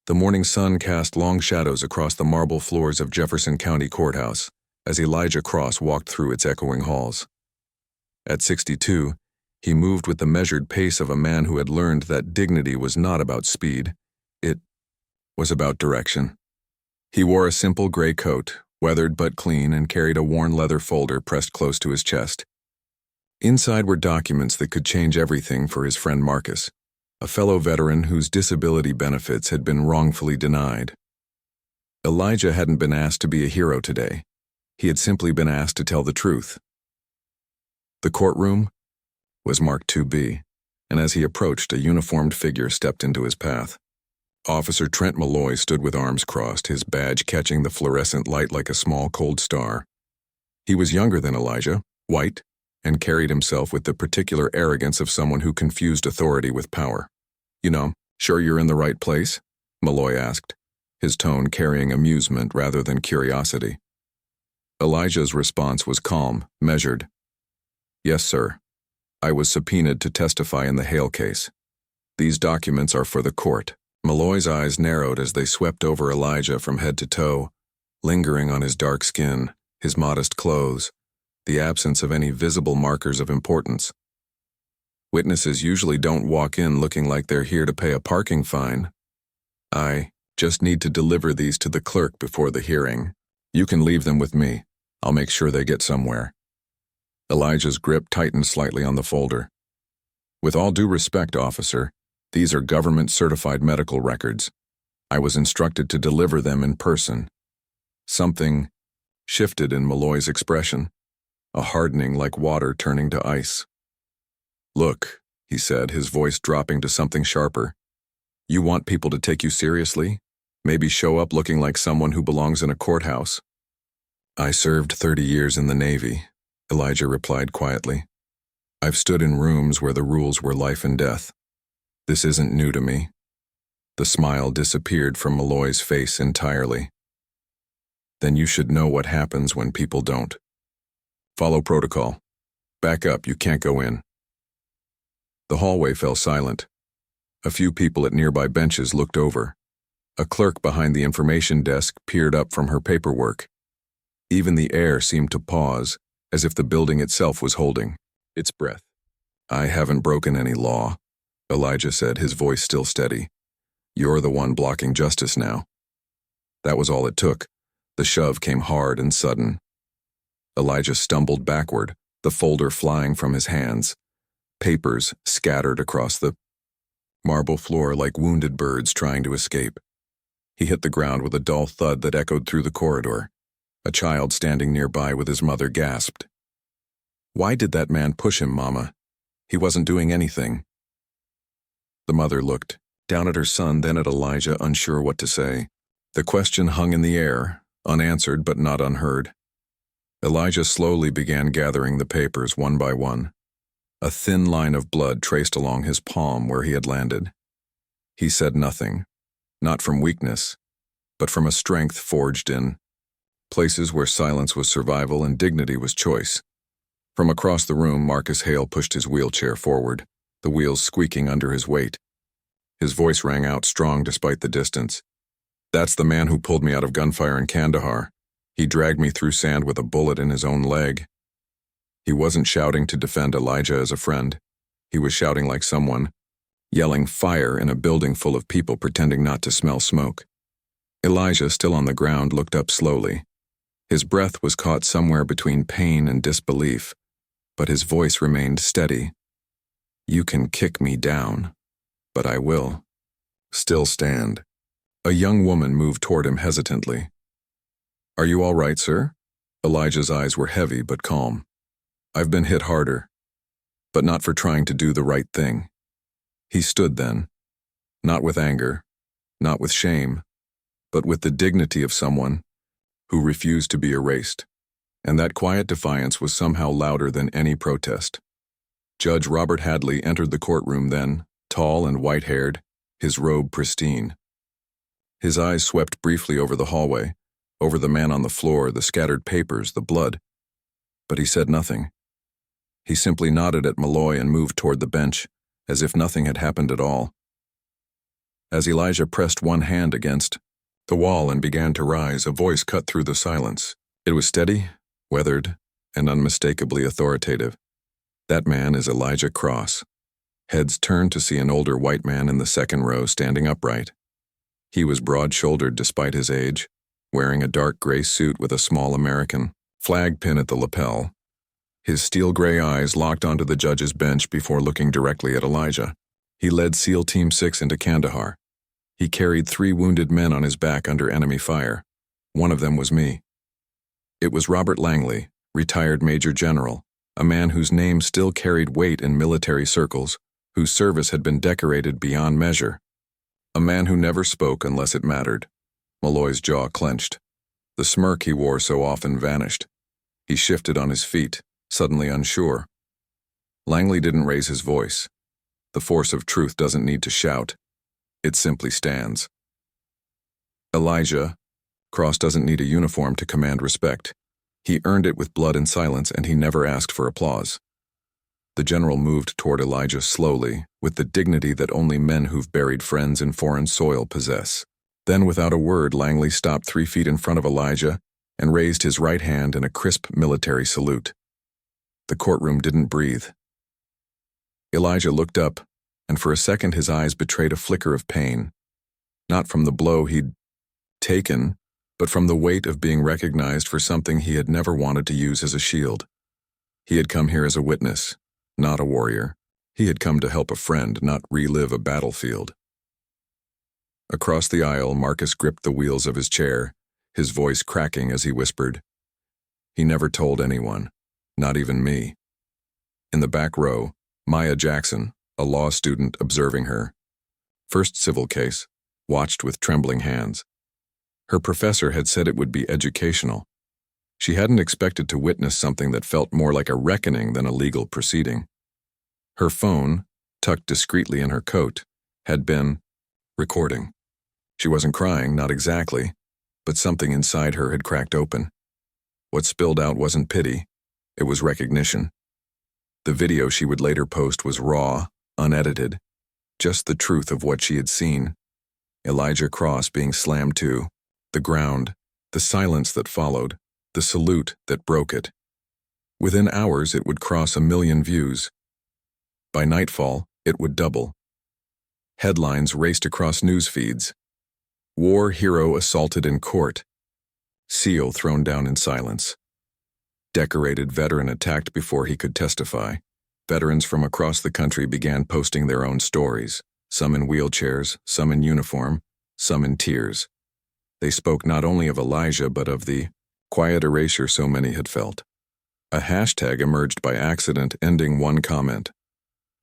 The morning sun cast long shadows across the marble floors of Jefferson County Courthouse as Elijah Cross walked through its echoing halls. At 62, he moved with the measured pace of a man who had learned that dignity was not about speed. It was about direction. He wore a simple gray coat, weathered but clean, and carried a worn leather folder pressed close to his chest. Inside were documents that could change everything for his friend Marcus, a fellow veteran whose disability benefits had been wrongfully denied. Elijah hadn't been asked to be a hero today. He had simply been asked to tell the truth. The courtroom was marked 2B, and as he approached, a uniformed figure stepped into his path. Officer Trent Malloy stood with arms crossed, his badge catching the fluorescent light like a small cold star. He was younger than Elijah, white, and carried himself with the particular arrogance of someone who confused authority with power. Sure you're in the right place? Malloy asked, his tone carrying amusement rather than curiosity. Elijah's response was calm, measured. Yes, sir. I was subpoenaed to testify in the Hale case. These documents are for the court. Malloy's eyes narrowed as they swept over Elijah from head to toe, lingering on his dark skin, his modest clothes, the absence of any visible markers of importance. Witnesses usually don't walk in looking like they're here to pay a parking fine. I just need to deliver these to the clerk before the hearing. You can leave them with me. I'll make sure they get somewhere. Elijah's grip tightened slightly on the folder. With all due respect, officer, these are government-certified medical records. I was instructed to deliver them in person. Something shifted in Malloy's expression, a hardening like water turning to ice. Look, he said, his voice dropping to something sharper. You want people to take you seriously? Maybe show up looking like someone who belongs in a courthouse. I served 30 years in the Navy, Elijah replied quietly. I've stood in rooms where the rules were life and death. This isn't new to me. The smile disappeared from Malloy's face entirely. Then you should know what happens when people don't. Follow protocol. Back up, you can't go in. The hallway fell silent. A few people at nearby benches looked over. A clerk behind the information desk peered up from her paperwork. Even the air seemed to pause, as if the building itself was holding its breath. I haven't broken any law, Elijah said, his voice still steady. You're the one blocking justice now. That was all it took. The shove came hard and sudden. Elijah stumbled backward, the folder flying from his hands. Papers scattered across the marble floor like wounded birds trying to escape. He hit the ground with a dull thud that echoed through the corridor. A child standing nearby with his mother gasped. Why did that man push him, Mama? He wasn't doing anything. The mother looked, down at her son, then at Elijah, unsure what to say. The question hung in the air, unanswered but not unheard. Elijah slowly began gathering the papers one by one. A thin line of blood traced along his palm where he had landed. He said nothing, not from weakness, but from a strength forged in places where silence was survival and dignity was choice. From across the room, Marcus Hale pushed his wheelchair forward, the wheels squeaking under his weight. His voice rang out strong despite the distance. That's the man who pulled me out of gunfire in Kandahar. He dragged me through sand with a bullet in his own leg. He wasn't shouting to defend Elijah as a friend. He was shouting like someone, yelling fire in a building full of people pretending not to smell smoke. Elijah, still on the ground, looked up slowly. His breath was caught somewhere between pain and disbelief, but his voice remained steady. You can kick me down, but I will still stand. A young woman moved toward him hesitantly. Are you all right, sir? Elijah's eyes were heavy but calm. I've been hit harder, but not for trying to do the right thing. He stood then, not with anger, not with shame, but with the dignity of someone who refused to be erased. And that quiet defiance was somehow louder than any protest. Judge Robert Hadley entered the courtroom then, tall and white-haired, his robe pristine. His eyes swept briefly over the hallway, over the man on the floor, the scattered papers, the blood. But he said nothing. He simply nodded at Malloy and moved toward the bench, as if nothing had happened at all. As Elijah pressed one hand against the wall and began to rise, a voice cut through the silence. It was steady, weathered, and unmistakably authoritative. "That man is Elijah Cross." Heads turned to see an older white man in the second row standing upright. He was broad-shouldered despite his age, wearing a dark gray suit with a small American flag pin at the lapel. His steel-gray eyes locked onto the judge's bench before looking directly at Elijah. He led SEAL Team 6 into Kandahar. He carried 3 wounded men on his back under enemy fire. One of them was me. It was Robert Langley, retired Major General, a man whose name still carried weight in military circles, whose service had been decorated beyond measure. A man who never spoke unless it mattered. Malloy's jaw clenched. The smirk he wore so often vanished. He shifted on his feet, suddenly unsure. Langley didn't raise his voice. The force of truth doesn't need to shout. It simply stands. Elijah Cross doesn't need a uniform to command respect. He earned it with blood and silence, and he never asked for applause. The general moved toward Elijah slowly, with the dignity that only men who've buried friends in foreign soil possess. Then, without a word, Langley stopped 3 feet in front of Elijah and raised his right hand in a crisp military salute. The courtroom didn't breathe. Elijah looked up, and for a second his eyes betrayed a flicker of pain. Not from the blow he'd taken, but from the weight of being recognized for something he had never wanted to use as a shield. He had come here as a witness, not a warrior. He had come to help a friend, not relive a battlefield. Across the aisle, Marcus gripped the wheels of his chair, his voice cracking as he whispered. He never told anyone, not even me. In the back row, Maya Jackson, a law student observing her, first civil case, watched with trembling hands. Her professor had said it would be educational. She hadn't expected to witness something that felt more like a reckoning than a legal proceeding. Her phone, tucked discreetly in her coat, had been recording. She wasn't crying, not exactly, but something inside her had cracked open. What spilled out wasn't pity, it was recognition. The video she would later post was raw, unedited, just the truth of what she had seen. Elijah Cross being slammed to the ground, the silence that followed, the salute that broke it. Within hours it would cross 1 million views. By nightfall, it would double. Headlines raced across news feeds. War hero assaulted in court. SEAL thrown down in silence. Decorated veteran attacked before he could testify. Veterans from across the country began posting their own stories, some in wheelchairs, some in uniform, some in tears. They spoke not only of Elijah but of the quiet erasure so many had felt. A hashtag emerged by accident, ending one comment.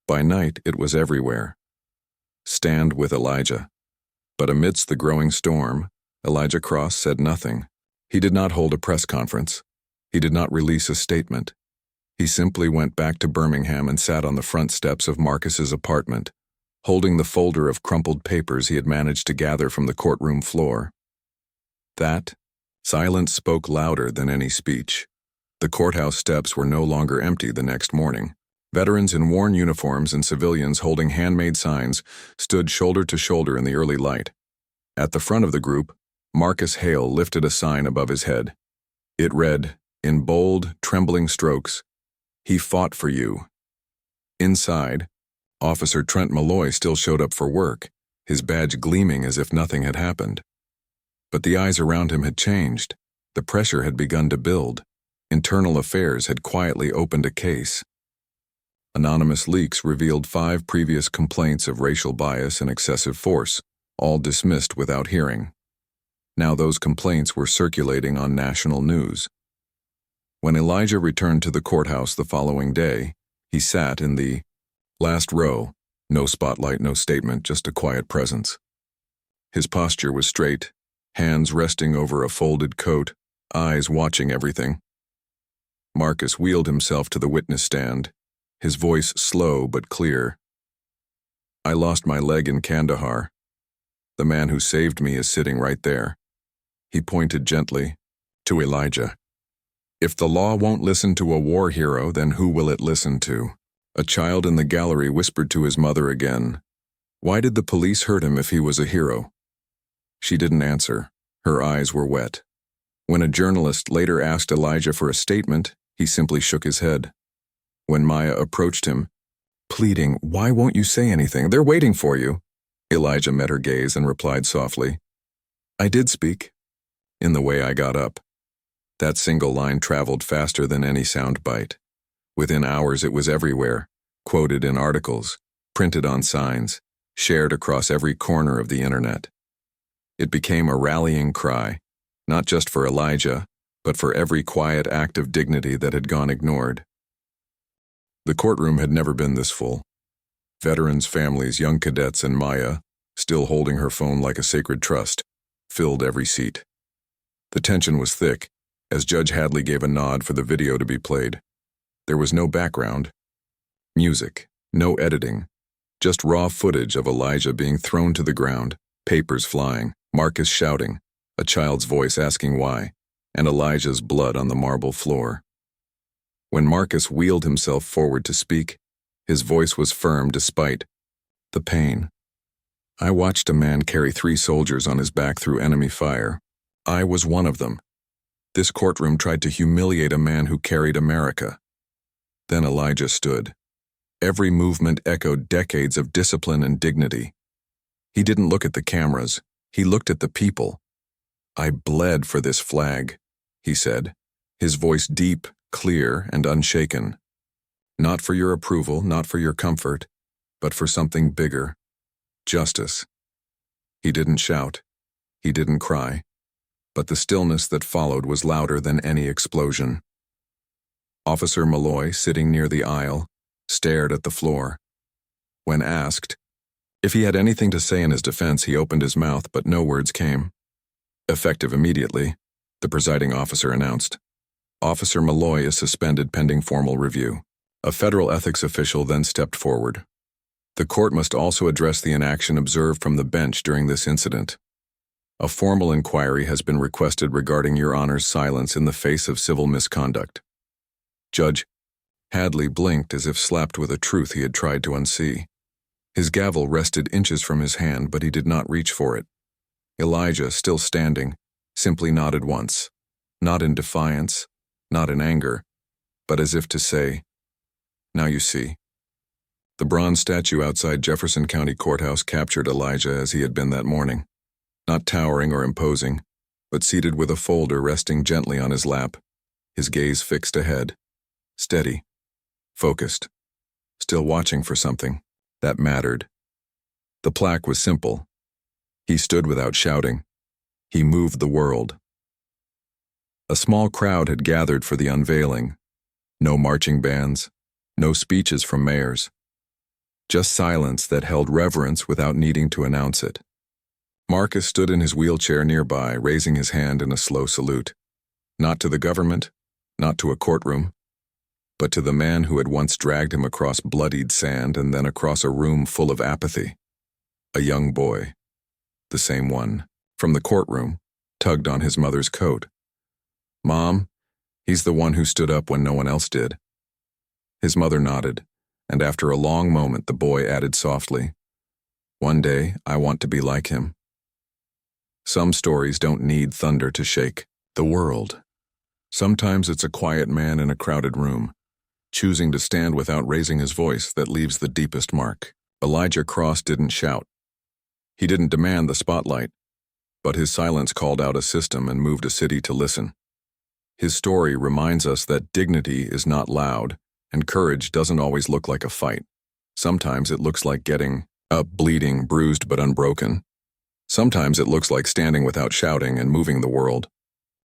By night, it was everywhere. Stand with Elijah. But amidst the growing storm, Elijah Cross said nothing. He did not hold a press conference. He did not release a statement. He simply went back to Birmingham and sat on the front steps of Marcus's apartment, holding the folder of crumpled papers he had managed to gather from the courtroom floor. That silence spoke louder than any speech. The courthouse steps were no longer empty the next morning. Veterans in worn uniforms and civilians holding handmade signs stood shoulder to shoulder in the early light. At the front of the group, Marcus Hale lifted a sign above his head. It read, in bold, trembling strokes, "He fought for you." Inside, Officer Trent Malloy still showed up for work, his badge gleaming as if nothing had happened. But the eyes around him had changed. The pressure had begun to build. Internal Affairs had quietly opened a case. Anonymous leaks revealed 5 previous complaints of racial bias and excessive force, all dismissed without hearing. Now those complaints were circulating on national news. When Elijah returned to the courthouse the following day, he sat in the last row, no spotlight, no statement, just a quiet presence. His posture was straight, hands resting over a folded coat, eyes watching everything. Marcus wheeled himself to the witness stand, his voice slow but clear. "I lost my leg in Kandahar. The man who saved me is sitting right there." He pointed gently to Elijah. "If the law won't listen to a war hero, then who will it listen to?" A child in the gallery whispered to his mother again, Why did the police hurt him if he was a hero? She didn't answer. Her eyes were wet. When a journalist later asked Elijah for a statement, he simply shook his head. When Maya approached him, pleading, "Why won't you say anything? They're waiting for you," Elijah met her gaze and replied softly, "I did speak, in the way I got up." That single line traveled faster than any sound bite. Within hours it was everywhere, quoted in articles, printed on signs, shared across every corner of the internet. It became a rallying cry, not just for Elijah, but for every quiet act of dignity that had gone ignored. The courtroom had never been this full. Veterans, families, young cadets, and Maya, still holding her phone like a sacred trust, filled every seat. The tension was thick, as Judge Hadley gave a nod for the video to be played. There was no background, music, no editing, just raw footage of Elijah being thrown to the ground, papers flying, Marcus shouting, a child's voice asking why, and Elijah's blood on the marble floor. When Marcus wheeled himself forward to speak, his voice was firm despite the pain. "I watched a man carry 3 soldiers on his back through enemy fire. I was one of them. This courtroom tried to humiliate a man who carried America." Then Elijah stood. Every movement echoed decades of discipline and dignity. He didn't look at the cameras. He looked at the people. "I bled for this flag," he said, his voice deep, clear, and unshaken. "Not for your approval, not for your comfort, but for something bigger. Justice." He didn't shout. He didn't cry. But the stillness that followed was louder than any explosion. Officer Malloy, sitting near the aisle, stared at the floor. When asked if he had anything to say in his defense, he opened his mouth, but no words came. Effective immediately, the presiding officer announced, "Officer Malloy is suspended pending formal review." A federal ethics official then stepped forward. "The court must also address the inaction observed from the bench during this incident. A formal inquiry has been requested regarding Your Honor's silence in the face of civil misconduct." Judge Hadley blinked as if slapped with a truth he had tried to unsee. His gavel rested inches from his hand, but he did not reach for it. Elijah, still standing, simply nodded once, not in defiance, not in anger, but as if to say, "Now you see." The bronze statue outside Jefferson County Courthouse captured Elijah as he had been that morning. Not towering or imposing, but seated with a folder resting gently on his lap, his gaze fixed ahead, steady, focused, still watching for something that mattered. The plaque was simple. He stood without shouting. He moved the world. A small crowd had gathered for the unveiling. No marching bands, no speeches from mayors. Just silence that held reverence without needing to announce it. Marcus stood in his wheelchair nearby, raising his hand in a slow salute. Not to the government, not to a courtroom, but to the man who had once dragged him across bloodied sand and then across a room full of apathy. A young boy, the same one, from the courtroom, tugged on his mother's coat. "Mom, he's the one who stood up when no one else did." His mother nodded, and after a long moment the boy added softly, "One day I want to be like him." Some stories don't need thunder to shake the world. Sometimes it's a quiet man in a crowded room, choosing to stand without raising his voice, that leaves the deepest mark. Elijah Cross didn't shout. He didn't demand the spotlight, but his silence called out a system and moved a city to listen. His story reminds us that dignity is not loud, and courage doesn't always look like a fight. Sometimes it looks like getting up bleeding, bruised but unbroken. Sometimes it looks like standing without shouting and moving the world.